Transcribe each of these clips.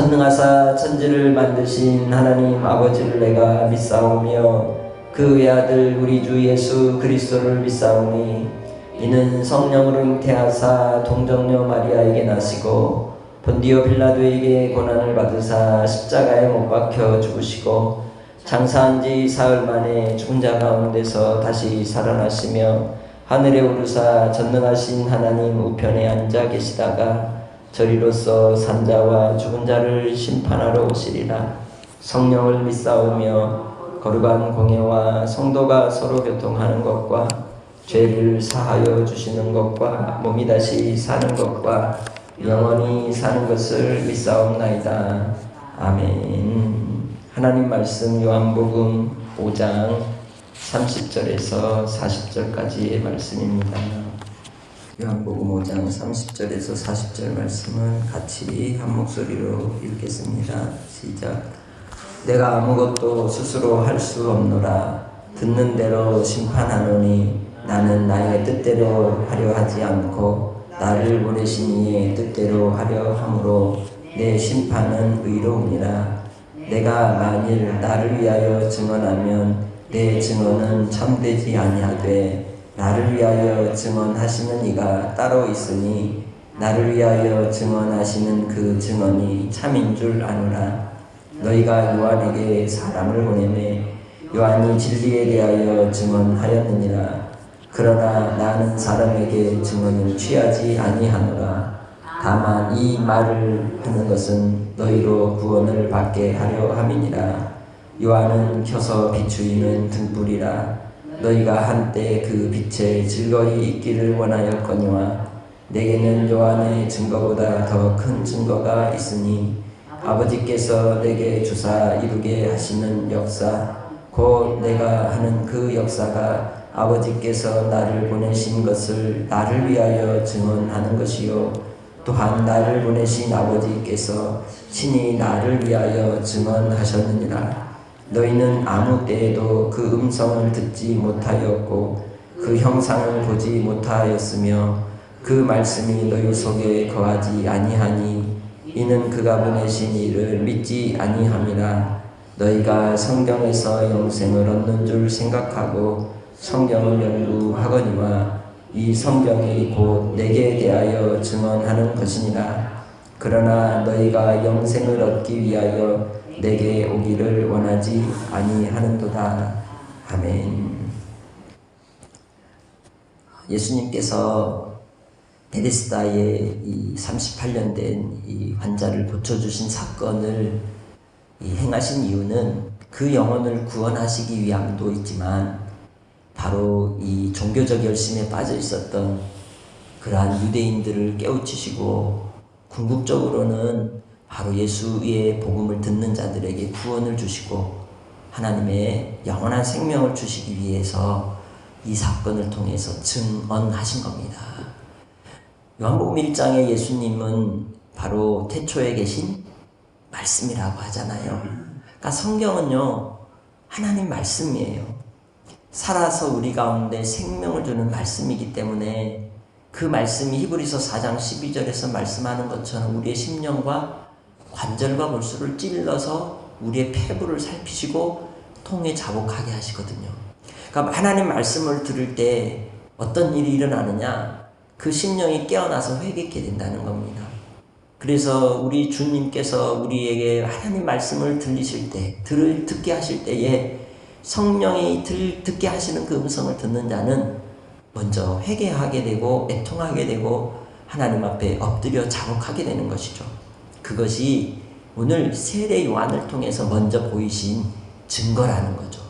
전능하사 천지를 만드신 하나님 아버지를 내가 믿사오며 그 외아들 우리 주 예수 그리스도를 믿사오니 이는 성령으로 잉태하사 동정녀 마리아에게 나시고 본디오 빌라도에게 고난을 받으사 십자가에 못 박혀 죽으시고 장사한 지 사흘 만에 죽은 자 가운데서 다시 살아나시며 하늘에 오르사 전능하신 하나님 우편에 앉아 계시다가 저리로서 산자와 죽은 자를 심판하러 오시리라. 성령을 믿사오며 거룩한 공예와 성도가 서로 교통하는 것과 죄를 사하여 주시는 것과 몸이 다시 사는 것과 영원히 사는 것을 믿사옵나이다. 아멘. 하나님 말씀 요한복음 5장 30절에서 40절까지의 말씀입니다. 요한복음 5장 30절에서 40절 말씀을 같이 한 목소리로 읽겠습니다. 시작. 내가 아무것도 스스로 할 수 없노라. 듣는 대로 심판하노니 나는 나의 뜻대로 하려 하지 않고 나를 보내신 이의 뜻대로 하려 함으로 내 심판은 의로우니라. 내가 만일 나를 위하여 증언하면 내 증언은 참되지 아니하되 나를 위하여 증언하시는 이가 따로 있으니 나를 위하여 증언하시는 그 증언이 참인 줄 아노라. 너희가 요한에게 사람을 보내매 요한이 진리에 대하여 증언하였느니라. 그러나 나는 사람에게 증언을 취하지 아니하노라. 다만 이 말을 하는 것은 너희로 구원을 받게 하려 함이니라. 요한은 켜서 비추이는 등불이라. 너희가 한때 그 빛에 즐거이 있기를 원하였거니와 내게는 요한의 증거보다 더 큰 증거가 있으니 아버지께서 내게 주사 이루게 하시는 역사 곧 내가 하는 그 역사가 아버지께서 나를 보내신 것을 나를 위하여 증언하는 것이요 또한 나를 보내신 아버지께서 친히 나를 위하여 증언하셨느니라. 너희는 아무 때에도 그 음성을 듣지 못하였고 그 형상을 보지 못하였으며 그 말씀이 너희 속에 거하지 아니하니 이는 그가 보내신 이를 믿지 아니함이라. 너희가 성경에서 영생을 얻는 줄 생각하고 성경을 연구하거니와 이 성경이 곧 내게 대하여 증언하는 것이니라. 그러나 너희가 영생을 얻기 위하여 내게 오기를 원하지 아니하는도다. 아멘. 예수님께서 베데스다에 이 38년 된 이 환자를 고쳐주신 사건을 행하신 이유는 그 영혼을 구원하시기 위함도 있지만 바로 이 종교적 열심에 빠져 있었던 그러한 유대인들을 깨우치시고 궁극적으로는 바로 예수의 복음을 듣는 자들에게 구원을 주시고 하나님의 영원한 생명을 주시기 위해서 이 사건을 통해서 증언하신 겁니다. 요한복음 1장에 예수님은 바로 태초에 계신 말씀이라고 하잖아요. 그러니까 성경은요, 하나님 말씀이에요. 살아서 우리 가운데 생명을 주는 말씀이기 때문에 그 말씀이 히브리서 4장 12절에서 말씀하는 것처럼 우리의 심령과 관절과 골수를 찔러서 우리의 폐부를 살피시고 통에 자복하게 하시거든요. 그러니까 하나님 말씀을 들을 때 어떤 일이 일어나느냐? 그 심령이 깨어나서 회개케 된다는 겁니다. 그래서 우리 주님께서 우리에게 하나님 말씀을 들리실 때, 듣게 하실 때에 성령이 듣게 하시는 그 음성을 듣는 자는 먼저 회개하게 되고 애통하게 되고 하나님 앞에 엎드려 자복하게 되는 것이죠. 그것이 오늘 세례 요한을 통해서 먼저 보이신 증거라는 거죠.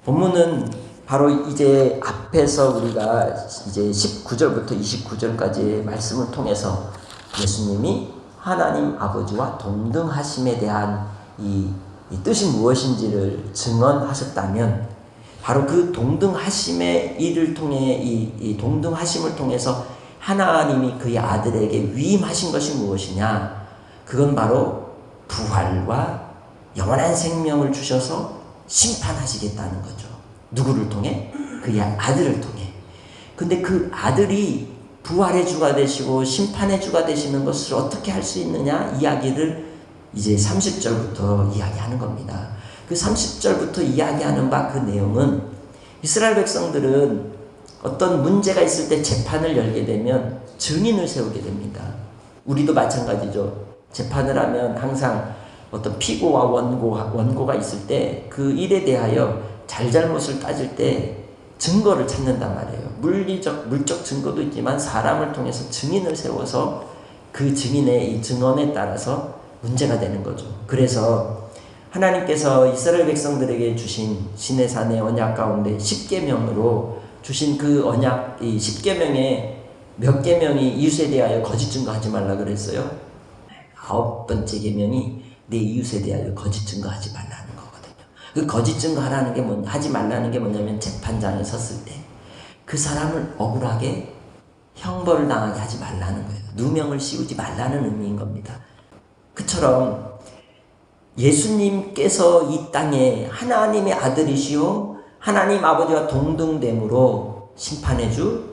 본문은 바로 이제 앞에서 우리가 이제 19절부터 29절까지의 말씀을 통해서 예수님이 하나님 아버지와 동등하심에 대한 이 뜻이 무엇인지를 증언하셨다면 바로 그 동등하심의 일을 통해 이 동등하심을 통해서 하나님이 그의 아들에게 위임하신 것이 무엇이냐? 그건 바로 부활과 영원한 생명을 주셔서 심판하시겠다는 거죠. 누구를 통해? 그의 아들을 통해. 근데 그 아들이 부활의 주가 되시고 심판의 주가 되시는 것을 어떻게 할 수 있느냐 이야기를 이제 30절부터 이야기하는 겁니다. 그 30절부터 이야기하는 바 그 내용은 이스라엘 백성들은 어떤 문제가 있을 때 재판을 열게 되면 증인을 세우게 됩니다. 우리도 마찬가지죠. 재판을 하면 항상 어떤 피고와 원고가 있을 때 그 일에 대하여 잘잘못을 따질 때 증거를 찾는단 말이에요. 물적 증거도 있지만 사람을 통해서 증인을 세워서 그 증인의 이 증언에 따라서 문제가 되는 거죠. 그래서 하나님께서 이스라엘 백성들에게 주신 시내산의 언약 가운데 10계명으로 주신 그 언약, 이 10계명에 몇 계명이 이웃에 대하여 거짓 증거하지 말라 그랬어요? 9번째 계명이 내 이웃에 대하여 거짓 증거하지 말라는 거거든요. 그 거짓 증거하라는 게 하지 말라는 게 뭐냐면 재판장에 섰을 때 그 사람을 억울하게 형벌을 당하게 하지 말라는 거예요. 누명을 씌우지 말라는 의미인 겁니다. 그처럼 예수님께서 이 땅에 하나님의 아들이시오 하나님 아버지와 동등됨으로 심판의 주,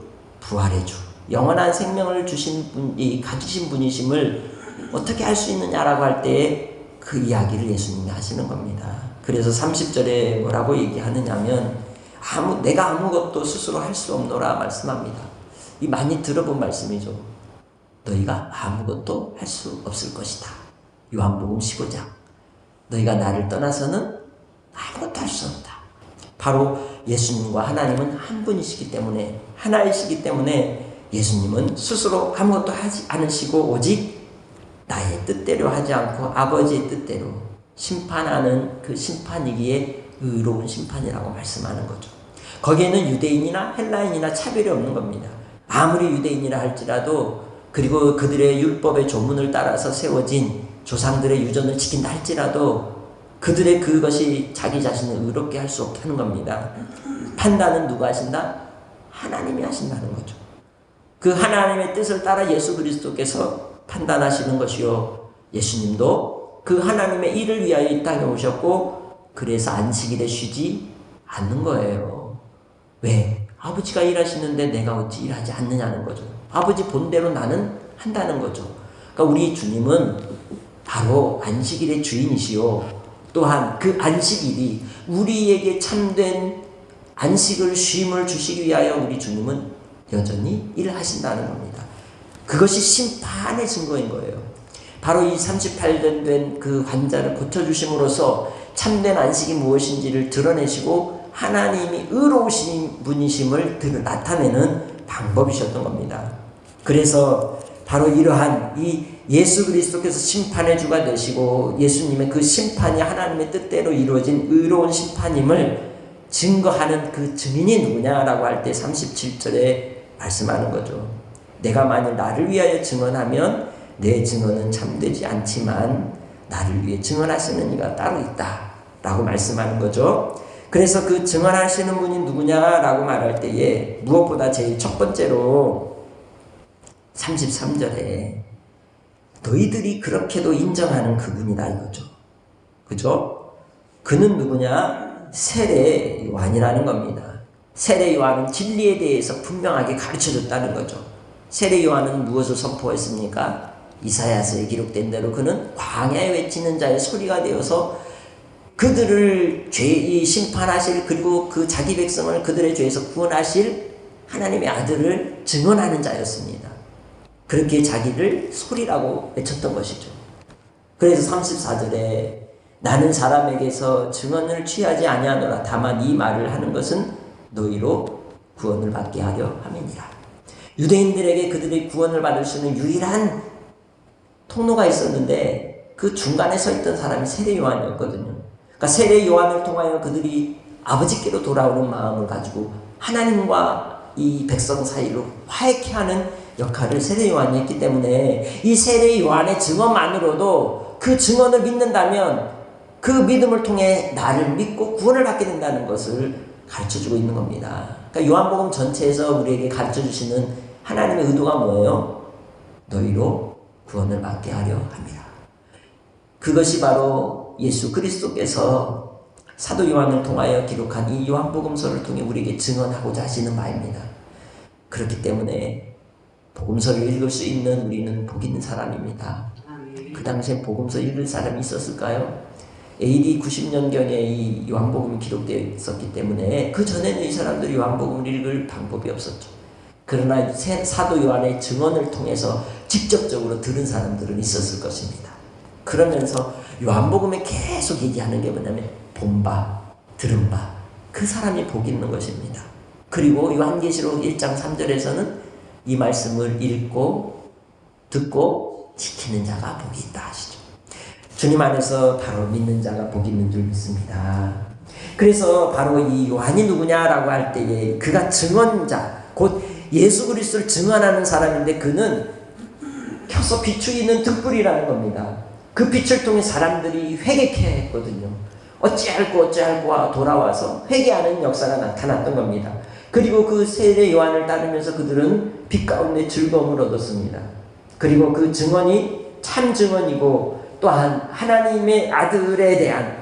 부활의 주, 영원한 생명을 주신 분이 가지신 분이심을 어떻게 할 수 있느냐라고 할 때에 그 이야기를 예수님이 하시는 겁니다. 그래서 30절에 뭐라고 얘기하느냐면 내가 아무것도 스스로 할 수 없노라 말씀합니다. 이 많이 들어본 말씀이죠. 너희가 아무것도 할 수 없을 것이다. 요한복음 15장. 너희가 나를 떠나서는 아무것도 할 수 없다. 바로 예수님과 하나님은 한 분이시기 때문에 하나이시기 때문에 예수님은 스스로 아무것도 하지 않으시고 오직 나의 뜻대로 하지 않고 아버지의 뜻대로 심판하는 그 심판이기에 의로운 심판이라고 말씀하는 거죠. 거기에는 유대인이나 헬라인이나 차별이 없는 겁니다. 아무리 유대인이라 할지라도 그리고 그들의 율법의 조문을 따라서 세워진 조상들의 유전을 지킨다 할지라도 그들의 그것이 자기 자신을 의롭게 할 수 없다는 겁니다. 판단은 누가 하신다? 하나님이 하신다는 거죠. 그 하나님의 뜻을 따라 예수 그리스도께서 판단하시는 것이요. 예수님도 그 하나님의 일을 위하여 이 땅에 오셨고 그래서 안식일에 쉬지 않는 거예요. 왜? 아버지가 일하시는데 내가 어찌 일하지 않느냐는 거죠. 아버지 본대로 나는 한다는 거죠. 그러니까 우리 주님은 바로 안식일의 주인이시요. 또한 그 안식일이 우리에게 참된 안식을 쉼을 주시기 위하여 우리 주님은 여전히 일을 하신다는 겁니다. 그것이 심판의 증거인 거예요. 바로 이 38년 된 그 환자를 고쳐주심으로써 참된 안식이 무엇인지를 드러내시고 하나님이 의로우신 분이심을 나타내는 방법이셨던 겁니다. 그래서 바로 이러한 이 예수 그리스도께서 심판의 주가 되시고 예수님의 그 심판이 하나님의 뜻대로 이루어진 의로운 심판임을 증거하는 그 증인이 누구냐라고 할 때 37절에 말씀하는 거죠. 내가 만일 나를 위하여 증언하면 내 증언은 참되지 않지만 나를 위해 증언하시는 이가 따로 있다 라고 말씀하는 거죠. 그래서 그 증언하시는 분이 누구냐라고 말할 때에 무엇보다 제일 첫 번째로 33절에 너희들이 그렇게도 인정하는 그분이다 이거죠. 그죠? 그는 누구냐? 세례 요한이라는 겁니다. 세례 요한은 진리에 대해서 분명하게 가르쳐줬다는 거죠. 세례 요한은 무엇을 선포했습니까? 이사야서에 기록된 대로 그는 광야에 외치는 자의 소리가 되어서 그들을 죄 심판하실 그리고 그 자기 백성을 그들의 죄에서 구원하실 하나님의 아들을 증언하는 자였습니다. 그렇게 자기를 소리라고 외쳤던 것이죠. 그래서 34절에 나는 사람에게서 증언을 취하지 아니하노라 다만 이 말을 하는 것은 너희로 구원을 받게 하려 함이니라. 유대인들에게 그들의 구원을 받을 수 있는 유일한 통로가 있었는데 그 중간에 서 있던 사람이 세례 요한이었거든요. 그러니까 세례 요한을 통하여 그들이 아버지께로 돌아오는 마음을 가지고 하나님과 이 백성 사이로 화해케 하는 역할을 세례 요한이 했기 때문에 이 세례 요한의 증언만으로도 그 증언을 믿는다면 그 믿음을 통해 나를 믿고 구원을 받게 된다는 것을 가르쳐주고 있는 겁니다. 그러니까 요한복음 전체에서 우리에게 가르쳐주시는 하나님의 의도가 뭐예요? 너희로 구원을 받게 하려 함이라. 그것이 바로 예수 그리스도께서 사도 요한을 통하여 기록한 이 요한복음서를 통해 우리에게 증언하고자 하시는 바입니다. 그렇기 때문에 복음서를 읽을 수 있는 우리는 복 있는 사람입니다. 그 당시에 복음서 읽을 사람이 있었을까요? AD 90년경에 이 요한복음이 기록되어 있었기 때문에 그 전에는 이 사람들이 요한복음을 읽을 방법이 없었죠. 그러나 사도 요한의 증언을 통해서 직접적으로 들은 사람들은 있었을 것입니다. 그러면서 요한복음에 계속 얘기하는 게 뭐냐면 본 바, 들은 바, 그 사람이 복 있는 것입니다. 그리고 요한계시록 1장 3절에서는 이 말씀을 읽고 듣고 지키는 자가 복이 있다 하시죠. 주님 안에서 바로 믿는 자가 복이 있는 줄 믿습니다. 그래서 바로 이 요한이 누구냐라고 할 때에 그가 증언자, 곧 예수 그리스도를 증언하는 사람인데 그는 켜서 비추이는 등불이라는 겁니다. 그 빛을 통해 사람들이 회개케 했거든요. 어찌할꼬 돌아와서 회개하는 역사가 나타났던 겁니다. 그리고 그 세례 요한을 따르면서 그들은 빛 가운데 즐거움을 얻었습니다. 그리고 그 증언이 참 증언이고 또한 하나님의 아들에 대한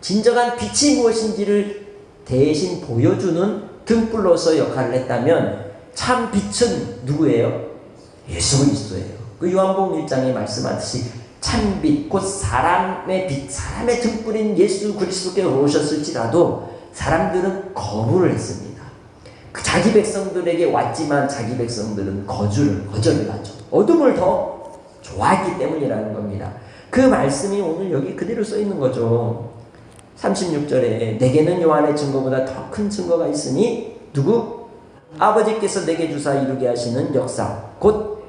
진정한 빛이 무엇인지를 대신 보여주는 등불로서 역할을 했다면 참 빛은 누구예요? 예수 그리스도예요. 그 요한복음 1장에 말씀하듯이 참빛 곧 사람의 빛, 사람의 등불인 예수 그리스도께로 오셨을지라도 사람들은 거부를 했습니다. 그 자기 백성들에게 왔지만 자기 백성들은 거절을 하죠. 어둠을 더 좋아했기 때문이라는 겁니다. 그 말씀이 오늘 여기 그대로 써 있는 거죠. 36절에 내게는 요한의 증거보다 더 큰 증거가 있으니 누구? 아버지께서 내게 주사 이루게 하시는 역사, 곧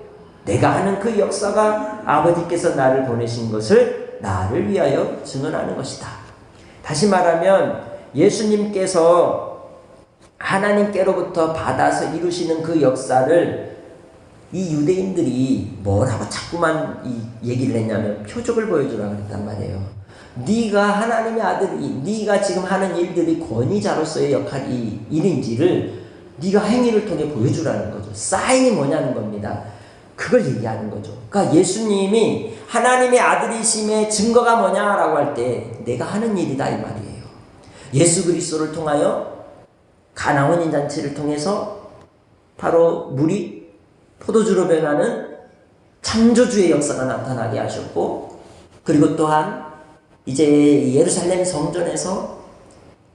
내가 하는 그 역사가 아버지께서 나를 보내신 것을 나를 위하여 증언하는 것이다. 다시 말하면 예수님께서 하나님께로부터 받아서 이루시는 그 역사를 이 유대인들이 뭐라고 자꾸만 이 얘기를 했냐면 표적을 보여주라고 했단 말이에요. 네가 하나님의 아들이, 네가 지금 하는 일들이 권위자로서의 역할이 일인지를 네가 행위를 통해 보여주라는 거죠. 사인이 뭐냐는 겁니다. 그걸 얘기하는 거죠. 그러니까 예수님이 하나님의 아들이심의 증거가 뭐냐라고 할 때 내가 하는 일이다 이 말이에요. 예수 그리스도를 통하여 가나온 인잔치를 통해서 바로 물이 포도주로 변하는 창조주의 역사가 나타나게 하셨고, 그리고 또한 이제 예루살렘 성전에서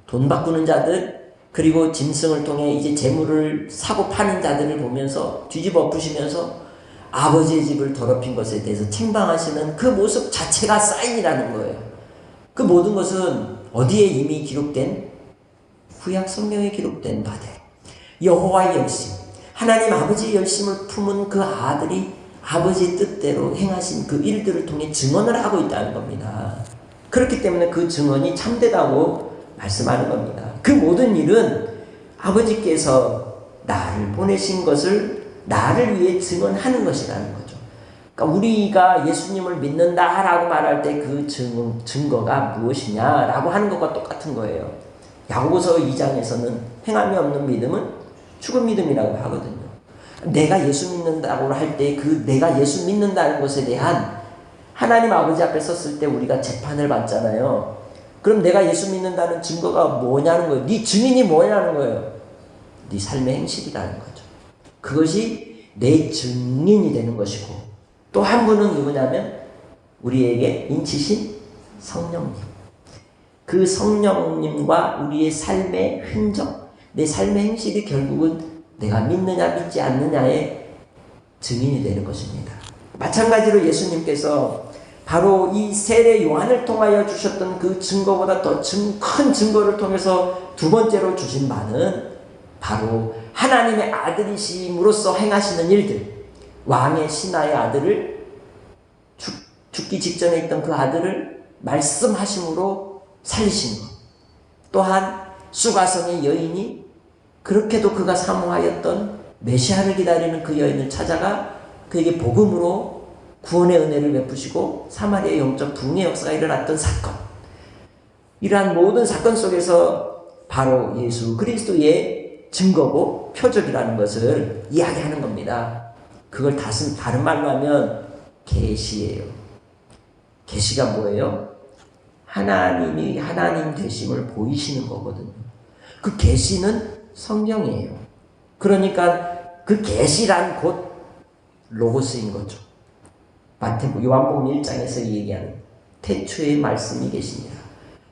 돈 바꾸는 자들, 그리고 짐승을 통해 이제 재물을 사고 파는 자들을 보면서 뒤집어 엎으시면서 아버지의 집을 더럽힌 것에 대해서 책망하시는 그 모습 자체가 사인이라는 거예요. 그 모든 것은 어디에 이미 기록된? 구약 성경에 기록된 바들. 여호와의 열심, 하나님 아버지의 열심을 품은 그 아들이 아버지의 뜻대로 행하신 그 일들을 통해 증언을 하고 있다는 겁니다. 그렇기 때문에 그 증언이 참되다고 말씀하는 겁니다. 그 모든 일은 아버지께서 나를 보내신 것을 나를 위해 증언하는 것이라는 거죠. 그러니까 우리가 예수님을 믿는다라고 말할 때 그 증거가 무엇이냐라고 하는 것과 똑같은 거예요. 야고보서 2장에서는 행함이 없는 믿음은 죽은 믿음이라고 하거든요. 내가 예수 믿는다고 할 때 그 내가 예수 믿는다는 것에 대한 하나님 아버지 앞에 섰을 때 우리가 재판을 받잖아요. 그럼 내가 예수 믿는다는 증거가 뭐냐는 거예요. 네 증인이 뭐냐는 거예요. 네 삶의 행실이라는 거죠. 그것이 내 증인이 되는 것이고, 또 한 분은 누구냐면 우리에게 인치신 성령님. 그 성령님과 우리의 삶의 흔적, 내 삶의 행실이 결국은 내가 믿느냐 믿지 않느냐의 증인이 되는 것입니다. 마찬가지로 예수님께서 바로 이 세례 요한을 통하여 주셨던 그 증거보다 더 큰 증거를 통해서 두 번째로 주신 바는 바로 하나님의 아들이심으로써 행하시는 일들, 왕의 신하의 아들을 죽기 직전에 있던 그 아들을 말씀하심으로 살리신 것, 또한 수가성의 여인이 그렇게도 그가 사모하였던 메시아를 기다리는 그 여인을 찾아가 그에게 복음으로 구원의 은혜를 베푸시고 사마리아의 영적 부흥의 역사가 일어났던 사건, 이러한 모든 사건 속에서 바로 예수 그리스도의 증거고 표적이라는 것을 이야기하는 겁니다. 그걸 다른 말로 하면 계시예요. 계시가 뭐예요? 하나님이 하나님 되심을 보이시는 거거든요. 그 계시는 성경이에요. 그러니까 그 계시란 곧 로고스인 거죠. 요한복음 1장에서 얘기하는 태초에 말씀이 계시니라.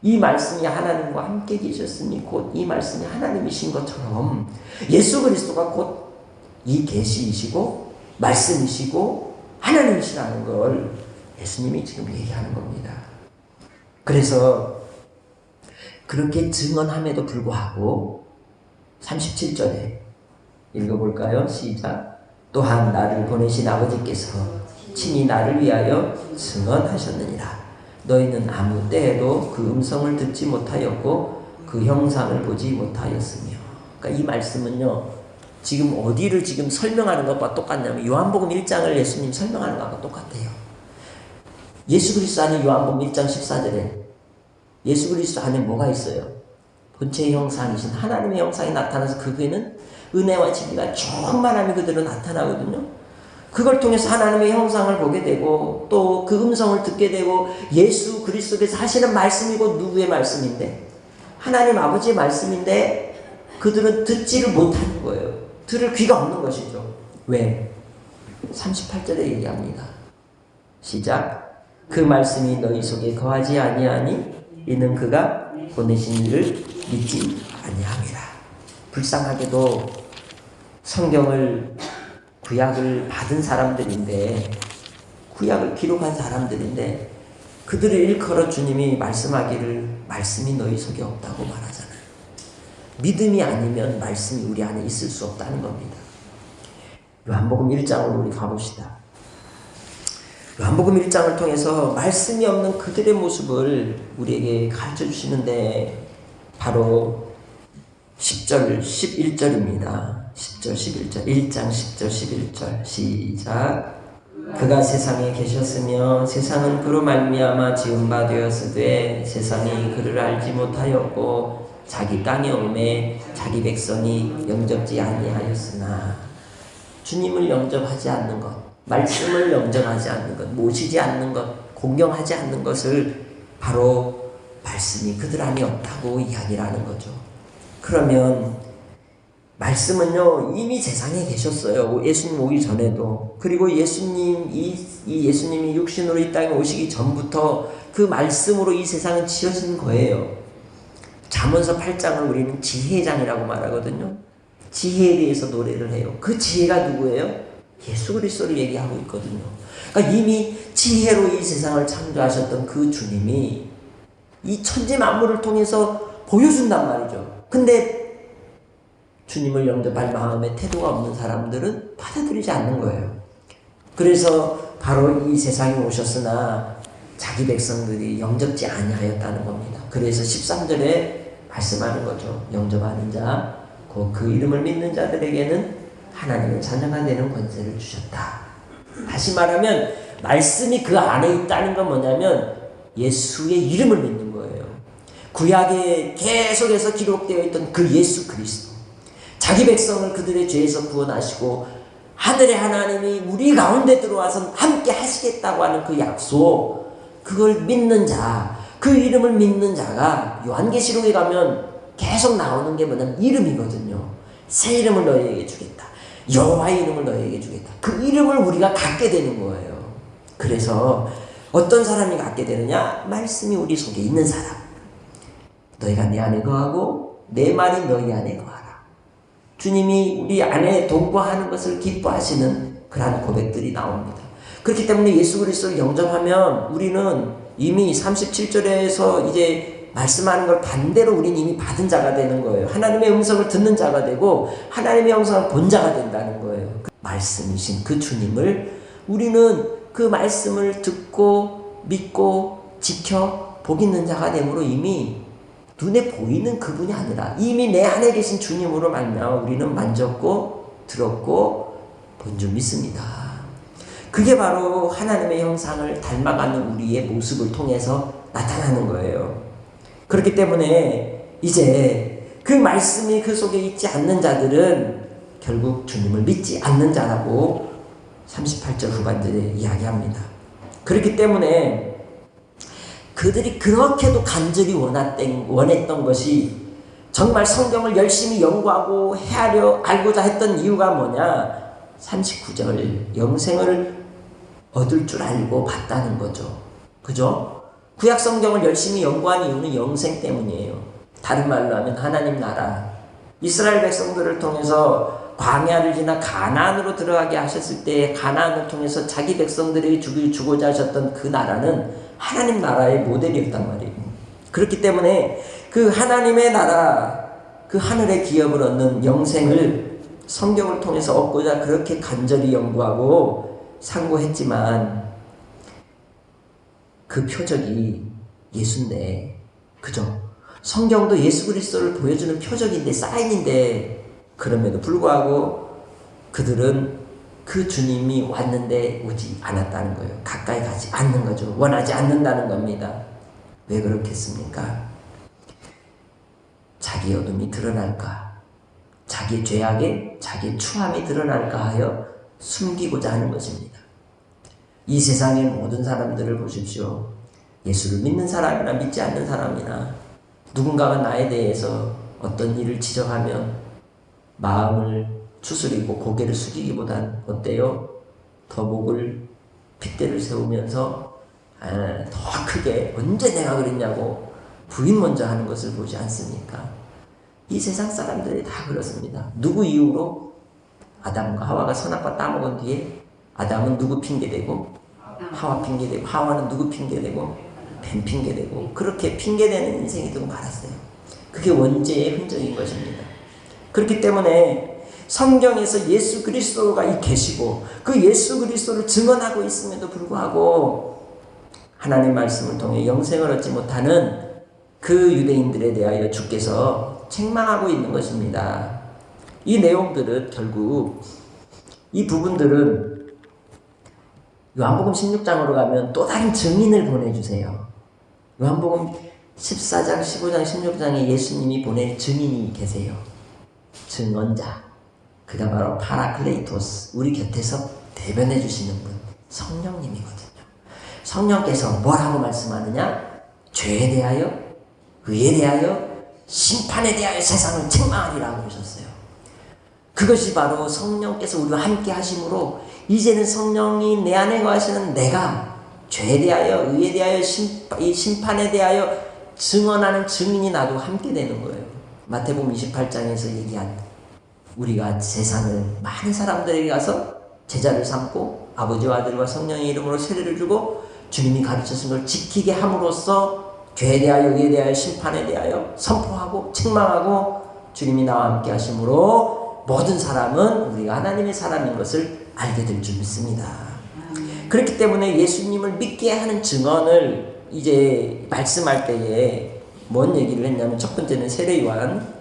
이 말씀이 하나님과 함께 계셨으니 곧 이 말씀이 하나님이신 것처럼 예수 그리스도가 곧 이 계시이시고 말씀이시고 하나님이시라는 걸 예수님이 지금 얘기하는 겁니다. 그래서 그렇게 증언함에도 불구하고 37절에 읽어볼까요? 시작. 또한 나를 보내신 아버지께서 친히 나를 위하여 증언하셨느니라. 너희는 아무 때에도 그 음성을 듣지 못하였고 그 형상을 보지 못하였으며. 그러니까 이 말씀은요, 지금 어디를 지금 설명하는 것과 똑같냐면 요한복음 1장을 예수님 설명하는 것과 똑같아요. 예수 그리스도 안에 요한복음 1장 14절에 예수 그리스도 안에 뭐가 있어요? 본체의 형상이신 하나님의 형상이 나타나서 그에는 은혜와 진리가 충만함이 그대로 나타나거든요. 그걸 통해서 하나님의 형상을 보게 되고 또 그 음성을 듣게 되고 예수 그리스도께서 하시는 말씀이고 누구의 말씀인데? 하나님 아버지의 말씀인데 그들은 듣지를 못하는 거예요. 들을 귀가 없는 것이죠. 왜? 38절에 얘기합니다. 시작. 그 말씀이 너희 속에 거하지 아니하니 이는 그가 보내신 이를 믿지 아니함이라. 불쌍하게도 성경을 구약을 받은 사람들인데 구약을 기록한 사람들인데 그들을 일컬어 주님이 말씀하기를 말씀이 너희 속에 없다고 말하잖아요. 믿음이 아니면 말씀이 우리 안에 있을 수 없다는 겁니다. 요한복음 1장으로 우리 가봅시다. 요한복음 1장을 통해서 말씀이 없는 그들의 모습을 우리에게 가르쳐 주시는데 바로 10절, 11절입니다. 10절, 11절, 1장 10절, 11절 시작. 그가 세상에 계셨으며 세상은 그로 말미암아 지은 바 되었으되 세상이 그를 알지 못하였고 자기 땅에 오매 자기 백성이 영접지 아니하였으나. 주님을 영접하지 않는 것, 말씀을 영접하지 않는 것, 모시지 않는 것, 공경하지 않는 것을 바로 말씀이 그들 안에 없다고 이야기를 하는 거죠. 그러면 말씀은요 이미 세상에 계셨어요. 예수님 오기 전에도. 그리고 예수님이 육신으로 이 땅에 오시기 전부터 그 말씀으로 이 세상은 지어진 거예요. 잠언서 8장을 우리는 지혜의 장이라고 말하거든요. 지혜에 대해서 노래를 해요. 그 지혜가 누구예요? 예수 그리스도를 얘기하고 있거든요. 그러니까 이미 지혜로 이 세상을 창조하셨던 그 주님이 이 천지 만물을 통해서 보여준단 말이죠. 근데 주님을 영접할 마음의 태도가 없는 사람들은 받아들이지 않는 거예요. 그래서 바로 이 세상에 오셨으나 자기 백성들이 영접지 아니하였다는 겁니다. 그래서 13절에 말씀하는 거죠. 영접하는 자, 곧 그 이름을 믿는 자들에게는 하나님의 자녀가 되는 권세를 주셨다. 다시 말하면 말씀이 그 안에 있다는 건 뭐냐면 예수의 이름을 믿는 거예요. 구약에 계속해서 기록되어 있던 그 예수 그리스도, 자기 백성을 그들의 죄에서 구원하시고 하늘의 하나님이 우리 가운데 들어와서 함께 하시겠다고 하는 그 약속, 그걸 믿는 자, 그 이름을 믿는 자가 요한계시록에 가면 계속 나오는 게 뭐냐면 이름이거든요. 새 이름을 너희에게 주겠다. 여호와의 이름을 너희에게 주겠다. 그 이름을 우리가 갖게 되는 거예요. 그래서 어떤 사람이 갖게 되느냐? 말씀이 우리 속에 있는 사람. 너희가 내 안에 거하고 내 말이 너희 안에 거하라. 주님이 우리 안에 동거하는 것을 기뻐하시는 그러한 고백들이 나옵니다. 그렇기 때문에 예수 그리스도를 영접하면 우리는 이미 37절에서 이제 말씀하는 걸 반대로 우리는 이미 받은 자가 되는 거예요. 하나님의 음성을 듣는 자가 되고 하나님의 음성을 본 자가 된다는 거예요. 그 말씀이신 그 주님을 우리는 그 말씀을 듣고 믿고 지켜 복 있는 자가 되므로 이미 눈에 보이는 그분이 아니라 이미 내 안에 계신 주님으로 말미암아 우리는 만졌고 들었고 본 줄 믿습니다. 그게 바로 하나님의 형상을 닮아가는 우리의 모습을 통해서 나타나는 거예요. 그렇기 때문에 이제 그 말씀이 그 속에 있지 않는 자들은 결국 주님을 믿지 않는 자라고 38절 후반절에 이야기합니다. 그렇기 때문에 그들이 그렇게도 간절히 원했던 것이 정말 성경을 열심히 연구하고 헤아려 알고자 했던 이유가 뭐냐? 39절 영생을 얻을 줄 알고 봤다는 거죠. 그죠? 구약 성경을 열심히 연구한 이유는 영생 때문이에요. 다른 말로 하면 하나님 나라, 이스라엘 백성들을 통해서 광야를 지나 가나안으로 들어가게 하셨을 때 가나안을 통해서 자기 백성들이 주고자 하셨던 그 나라는 하나님 나라의 모델이었단 말이에요. 그렇기 때문에 그 하나님의 나라, 그 하늘의 기업을 얻는 영생을 성경을 통해서 얻고자 그렇게 간절히 연구하고 상고했지만 그 표적이 예수인데, 그죠? 성경도 예수 그리스도를 보여주는 표적인데, 사인인데, 그럼에도 불구하고 그들은 그 주님이 왔는데 오지 않았다는 거예요. 가까이 가지 않는 거죠. 원하지 않는다는 겁니다. 왜 그렇겠습니까? 자기 어둠이 드러날까, 자기 죄악에 자기 추함이 드러날까 하여 숨기고자 하는 것입니다. 이 세상의 모든 사람들을 보십시오. 예수를 믿는 사람이나 믿지 않는 사람이나 누군가가 나에 대해서 어떤 일을 지적하면 마음을 추스리고 고개를 숙이기보단 어때요? 더 목을 핏대를 세우면서 더 크게 언제 내가 그랬냐고 부인 먼저 하는 것을 보지 않습니까? 이 세상 사람들이 다 그렇습니다. 누구 이유로? 아담과 하와가 선악과 따먹은 뒤에 아담은 누구 핑계대고 하와 핑계대고, 하와는 누구 핑계대고 뱀 핑계대고, 그렇게 핑계대는 인생이 좀 많았어요. 그게 원죄의 흔적인 것입니다. 그렇기 때문에 성경에서 예수 그리스도가 계시고 그 예수 그리스도를 증언하고 있음에도 불구하고 하나님 말씀을 통해 영생을 얻지 못하는 그 유대인들에 대하여 주께서 책망하고 있는 것입니다. 이 내용들은 결국, 이 부분들은 요한복음 16장으로 가면 또 다른 증인을 보내주세요. 요한복음 14장, 15장, 16장에 예수님이 보낸 증인이 계세요. 증언자. 그가 바로 파라클레이토스, 우리 곁에서 대변해 주시는 분, 성령님이거든요. 성령께서 뭐라고 말씀하느냐? 죄에 대하여, 의에 대하여, 심판에 대하여 세상을 책망하리라고 하셨어요. 그것이 바로 성령께서 우리와 함께 하심으로 이제는 성령이 내 안에 거하시는 내가 죄에 대하여, 의에 대하여, 심판에 대하여 증언하는 증인이 나도 함께 되는 거예요. 마태복음 28장에서 얘기한, 우리가 세상을 많은 사람들에게 가서 제자를 삼고 아버지와 아들과 성령의 이름으로 세례를 주고 주님이 가르치신 걸 지키게 함으로써 죄에 대하여, 의에 대하여, 심판에 대하여 선포하고 책망하고 주님이 나와 함께 하심으로 모든 사람은 우리가 하나님의 사람인 것을 알게 될 줄 믿습니다. 그렇기 때문에 예수님을 믿게 하는 증언을 이제 말씀할 때에 뭔 얘기를 했냐면, 첫 번째는 세례요한,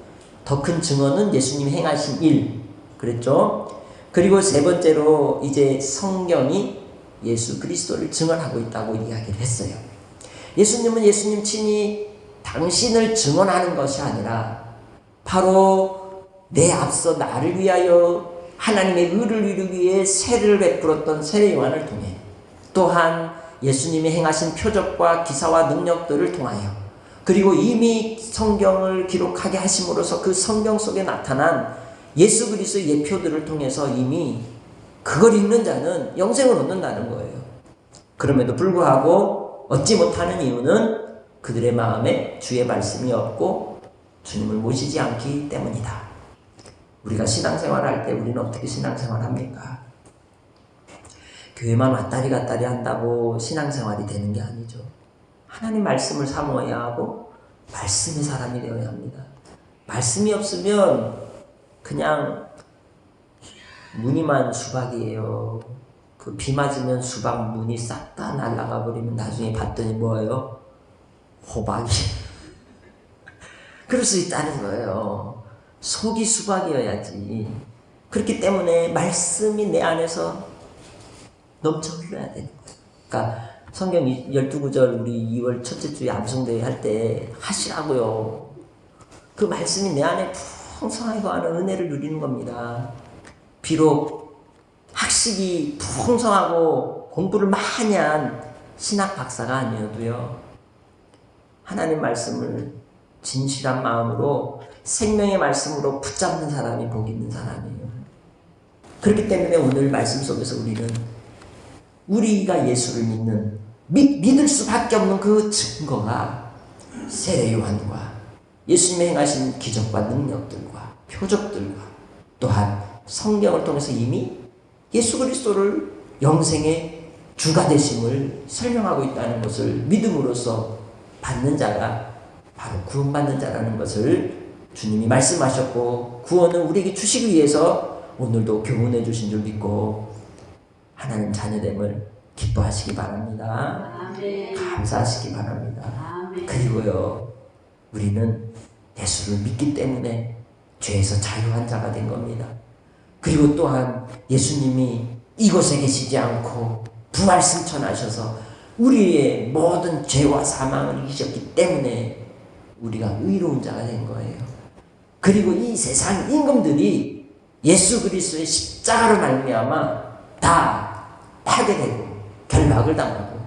더 큰 증언은 예수님이 행하신 일, 그랬죠? 그리고 세 번째로 이제 성경이 예수 그리스도를 증언하고 있다고 이야기를 했어요. 예수님은 예수님 친히 당신을 증언하는 것이 아니라 바로 내 앞서 나를 위하여 하나님의 의를 이루기 위해 세례를 베풀었던 세례요한을 통해, 또한 예수님이 행하신 표적과 기사와 능력들을 통하여, 그리고 이미 성경을 기록하게 하심으로써 그 성경 속에 나타난 예수 그리스도의 예표들을 통해서 이미 그걸 읽는 자는 영생을 얻는다는 거예요. 그럼에도 불구하고 얻지 못하는 이유는 그들의 마음에 주의 말씀이 없고 주님을 모시지 않기 때문이다. 우리가 신앙생활할 때 우리는 어떻게 신앙생활합니까? 교회만 왔다리 갔다리 한다고 신앙생활이 되는 게 아니죠. 하나님 말씀을 사모해야 하고 말씀의 사람이 되어야 합니다. 말씀이 없으면 그냥 무늬만 수박이에요. 그 비 맞으면 수박 무늬 싹 다 날아가 버리면 나중에 봤더니 뭐예요? 호박이. 그럴 수 있다는 거예요. 속이 수박이어야지. 그렇기 때문에 말씀이 내 안에서 넘쳐 흘러야 되는 거예요. 그러니까 성경 12구절 우리 2월 첫째 주에 암송대회 할 때 하시라고요. 그 말씀이 내 안에 풍성하게 거하는 은혜를 누리는 겁니다. 비록 학식이 풍성하고 공부를 많이 한 신학 박사가 아니어도요, 하나님 말씀을 진실한 마음으로 생명의 말씀으로 붙잡는 사람이 복 있는 사람이에요. 그렇기 때문에 오늘 말씀 속에서 우리는 우리가 예수를 믿을 수밖에 없는 그 증거가 세례 요한과 예수님의 행하신 기적과 능력들과 표적들과 또한 성경을 통해서 이미 예수 그리스도를 영생의 주가 되심을 설명하고 있다는 것을 믿음으로써 받는 자가 바로 구원받는 자라는 것을 주님이 말씀하셨고 구원을 우리에게 주시기 위해서 오늘도 교훈해 주신 줄 믿고 하나님 자녀됨을 기뻐하시기 바랍니다. 아멘. 감사하시기 바랍니다. 아멘. 그리고요, 우리는 예수를 믿기 때문에 죄에서 자유한 자가 된 겁니다. 그리고 또한 예수님이 이곳에 계시지 않고 부활 승천하셔서 우리의 모든 죄와 사망을 이기셨기 때문에 우리가 의로운 자가 된 거예요. 그리고 이 세상 임금들이 예수 그리스도의 십자가로 말미암아 다 파괴되고 결박을 당하고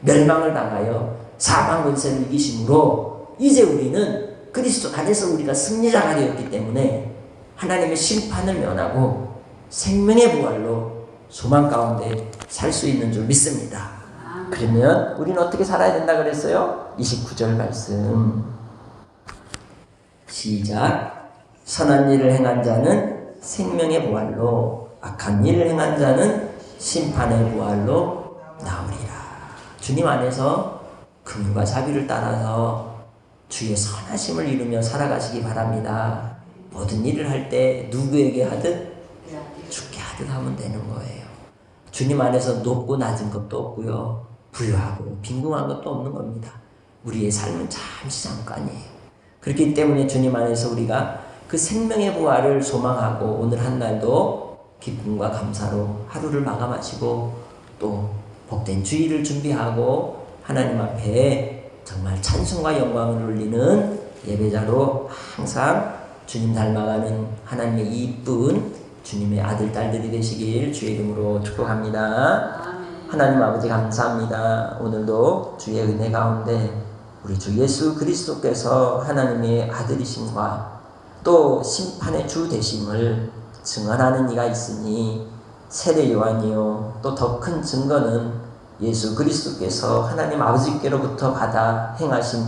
멸망을 당하여 사망 권세를 이기심으로 이제 우리는 그리스도 안에서 우리가 승리자가 되었기 때문에 하나님의 심판을 면하고 생명의 부활로 소망 가운데 살 수 있는 줄 믿습니다. 그러면 우리는 어떻게 살아야 된다 그랬어요? 29절 말씀 시작. 선한 일을 행한 자는 생명의 부활로 악한 일을 행한 자는 심판의 부활로 나오리라. 주님 안에서 긍휼과 자비를 따라서 주의 선하심을 이루며 살아가시기 바랍니다. 모든 일을 할 때 누구에게 하든 주께 하듯 하면 되는 거예요. 주님 안에서 높고 낮은 것도 없고요, 부유하고 빈궁한 것도 없는 겁니다. 우리의 삶은 잠시 잠깐이에요. 그렇기 때문에 주님 안에서 우리가 그 생명의 부활을 소망하고 오늘 한 날도 기쁨과 감사로 하루를 마감하시고 또 복된 주일을 준비하고 하나님 앞에 정말 찬송과 영광을 올리는 예배자로 항상 주님 닮아가는 하나님의 이쁜 주님의 아들 딸들이 되시길 주의 이름으로 축복합니다. 하나님 아버지 감사합니다. 오늘도 주의 은혜 가운데 우리 주 예수 그리스도께서 하나님의 아들이심과 또 심판의 주 되심을 증언하는 이가 있으니 세례 요한이요 또 더 큰 증거는 예수 그리스도께서 하나님 아버지께로부터 받아 행하신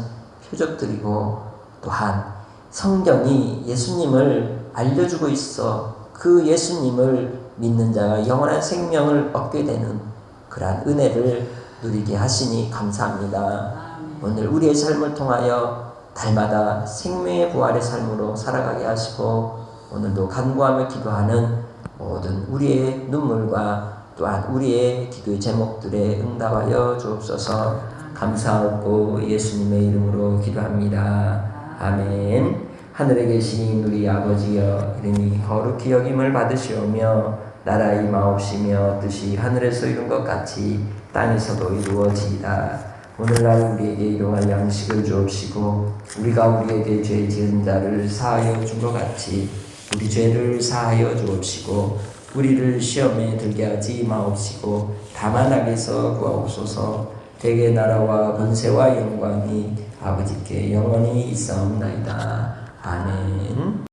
표적들이고 또한 성경이 예수님을 알려주고 있어 그 예수님을 믿는 자가 영원한 생명을 얻게 되는 그러한 은혜를 누리게 하시니 감사합니다. 오늘 우리의 삶을 통하여 달마다 생명의 부활의 삶으로 살아가게 하시고 오늘도 간구하며 기도하는 모든 우리의 눈물과 또한 우리의 기도의 제목들에 응답하여 주옵소서. 감사하고 예수님의 이름으로 기도합니다. 아멘. 하늘에 계신 우리 아버지여, 이름이 거룩히 여김을 받으시오며 나라 임하옵시며 뜻이 하늘에서 이룬 것 같이 땅에서도 이루어지이다. 오늘날 우리에게 일용할 양식을 주옵시고 우리가 우리에게 죄 지은 자를 사하여 준 것 같이 우리 죄를 사하여 주옵시고 우리를 시험에 들게 하지 마옵시고 다만 악에서 구하옵소서. 대개 나라와 권세와 영광이 아버지께 영원히 있사옵나이다. 아멘.